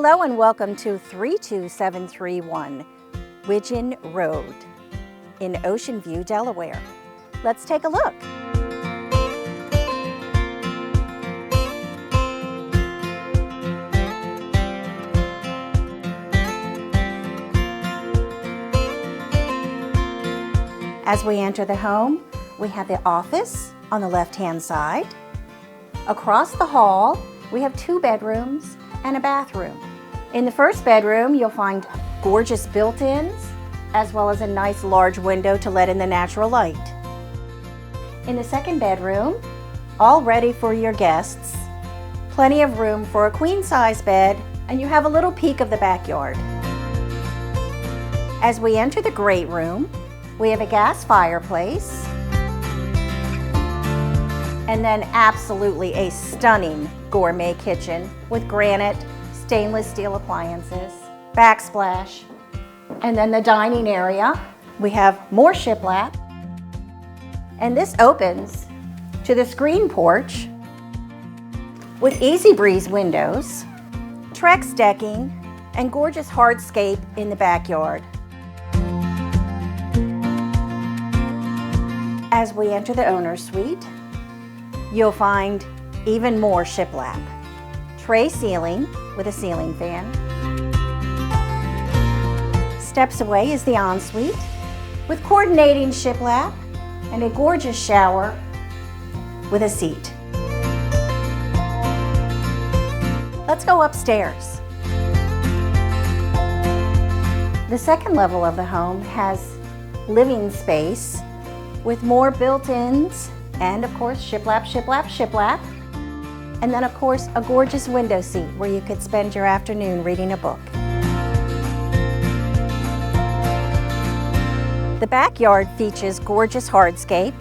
Hello and welcome to 32731 Widgeon Rd in Ocean View, Delaware. Let's take a look. As we enter the home, we have the office on the left-hand side. Across the hall, we have 2 bedrooms and a bathroom. In the first bedroom, you'll find gorgeous built-ins, as well as a nice large window to let in the natural light. In the second bedroom, all ready for your guests, plenty of room for a queen-size bed, and you have a little peek of the backyard. As we enter the great room, we have a gas fireplace, and then absolutely a stunning gourmet kitchen with granite, stainless steel appliances, backsplash, and then the dining area. We have more shiplap, and this opens to the screen porch with easy breeze windows, Trex decking, and gorgeous hardscape in the backyard. As we enter the owner's suite, you'll find even more shiplap. Tray ceiling with a ceiling fan. Steps away is the ensuite with coordinating shiplap and a gorgeous shower with a seat. Let's go upstairs. The second level of the home has living space with more built-ins and of course shiplap, shiplap, shiplap. And then of course a gorgeous window seat where you could spend your afternoon reading a book. The backyard features gorgeous hardscape,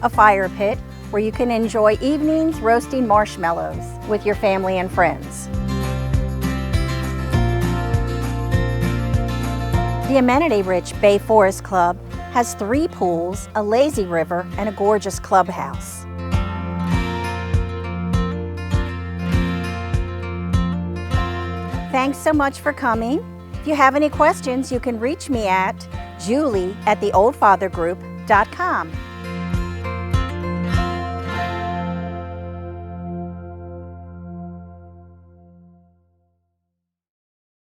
a fire pit where you can enjoy evenings roasting marshmallows with your family and friends. The amenity-rich Bay Forest Club has 3 pools, a lazy river, and a gorgeous clubhouse. Thanks so much for coming. If you have any questions, you can reach me at julie@theoldfathergroup.com.